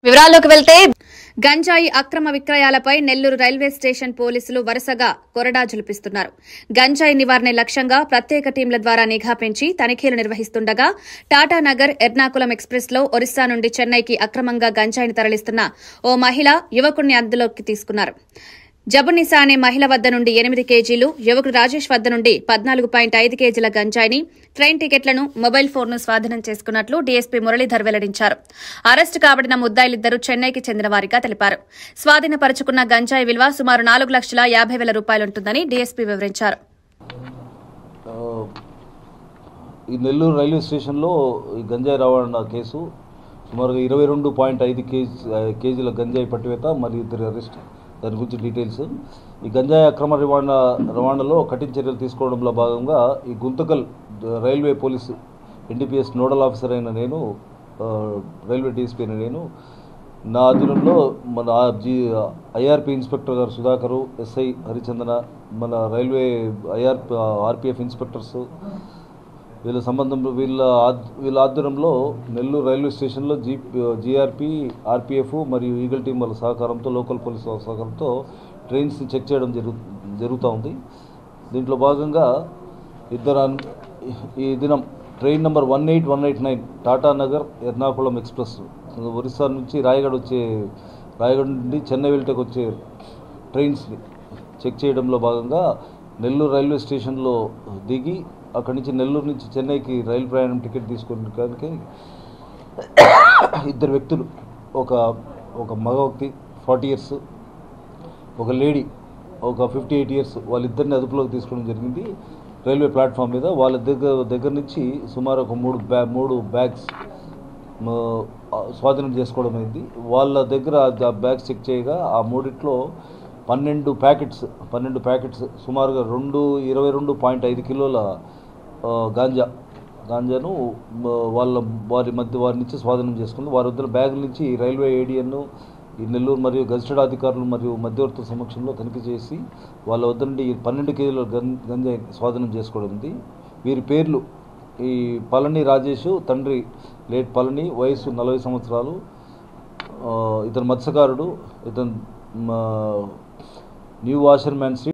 వివరాల్లోకి వెళ్తే గంజాయి అక్రమ విక్రయాలపై నెల్లూరు రైల్వే స్టేషన్ పోలీసులు వరుసగా కొరడా జులిపిస్తున్నారు. గంజాయి నివారణ లక్ష్యంగా ప్రత్యేక టీంల ద్వారా నిఘా పెంచి తనిఖీలు నిర్వహిస్తుండగా టాటానగర్ ఎర్నాకుళం ఎక్స్ప్రెస్ లో ఒరిస్సా నుండి చెన్నైకి అక్రమంగా గంజాయిని తరలిస్తున్న ఓ మహిళ యువకుడిని అదుపులోకి తీసుకున్నారు. జబునిసా అనే మహిళ వద్ద నుండి 8 కేజీలు, యువకుడు రాజేష్ వద్ద నుండి 14.5 కేజీల గంజాయిని, ట్రైన్ టికెట్లను, మొబైల్ ఫోన్ను స్వాధీనం చేసుకున్నట్లు డీఎస్పీ మురళీధర్ వెల్లడించారు. అరెస్టు కాబడిన ముద్దాయిలిద్దరూ చెన్నైకి చెందినవారిగా తెలిపారు. స్వాధీనపరుచుకున్న గంజాయి విలువ సుమారు 4,50,000 రూపాయలుంటుందని డీఎస్పీ వివరించారు. ఈ నెల్లూరు రైల్వే స్టేషన్లో ఈ గంజాయి రవాణా కేసు సుమారుగా 22.5 కేజీల గంజాయి పట్టివేత మరియు 2 అరెస్ట్. దాని గురించి డీటెయిల్స్. ఈ గంజాయి అక్రమ రవాణాలో కఠిన చర్యలు తీసుకోవడంలో భాగంగా ఈ Guntakal railway police NDPS nodal officer అయిన నేను, రైల్వే డీఎస్పీ అయిన నేను, నా ఆధీనంలో మన ఐఆర్పీ ఇన్స్పెక్టర్ గారు సుధాకరు, ఎస్ఐ హరిచందన, మన రైల్వే ఆర్పీఎఫ్ ఇన్స్పెక్టర్స్ వీళ్ళ ఆధ్వర్యంలో నెల్లూరు రైల్వే స్టేషన్లో జీఆర్పీ, ఆర్పీఎఫ్ మరియు ఈగల్ టీం వాళ్ళ సహకారంతో, లోకల్ పోలీసు వాళ్ళ సహకారంతో ట్రైన్స్ని చెక్ చేయడం జరుగుతూ ఉంది. దీంట్లో భాగంగా ఈ దినం train number 18189 Tatanagar Ernakulam express Orissa నుంచి రాయగఢ్ నుండి చెన్నై వెళ్ళటకు వచ్చే ట్రైన్స్ని చెక్ చేయడంలో భాగంగా నెల్లూరు రైల్వే స్టేషన్లో దిగి అక్కడి నుంచి నెల్లూరు నుంచి చెన్నైకి రైలు ప్రయాణం టికెట్ తీసుకోవడానికి 2 వ్యక్తులు, ఒక మగ వ్యక్తి 40 years, ఒక లేడీ ఒక 58 years, వాళ్ళిద్దరిని అదుపులోకి తీసుకోవడం జరిగింది. రైల్వే ప్లాట్ఫామ్ మీద వాళ్ళ దగ్గర నుంచి సుమారు ఒక 3 బ్యాగ్స్ స్వాధీనం చేసుకోవడం అయింది. వాళ్ళ దగ్గర ఆ బ్యాగ్స్ చెక్ చేయగా ఆ మూడిట్లో 12 ప్యాకెట్స్ సుమారుగా 22.5 కిలోల గాంజాను వారి నుంచి స్వాధీనం చేసుకుంది. వారి వద్ద బ్యాగుల నుంచి రైల్వే ఏడియన్, ఈ నెల్లూరు మరియు గజిటెడ్ అధికారులు మరియు మధ్యవర్తుల సమక్షంలో తనిఖీ చేసి వాళ్ళ వద్ద నుండి 12 కేజీల గంజాయి స్వాధీనం చేసుకోవడం ఉంది. వీరి పేర్లు ఈ పళని రాజేష్, తండ్రి లేట్ పళని, వయసు 40 సంవత్సరాలు, ఇతను మత్స్యకారుడు, ఇతను న్యూ వాషర్మ్యాన్ స్ట్రీట్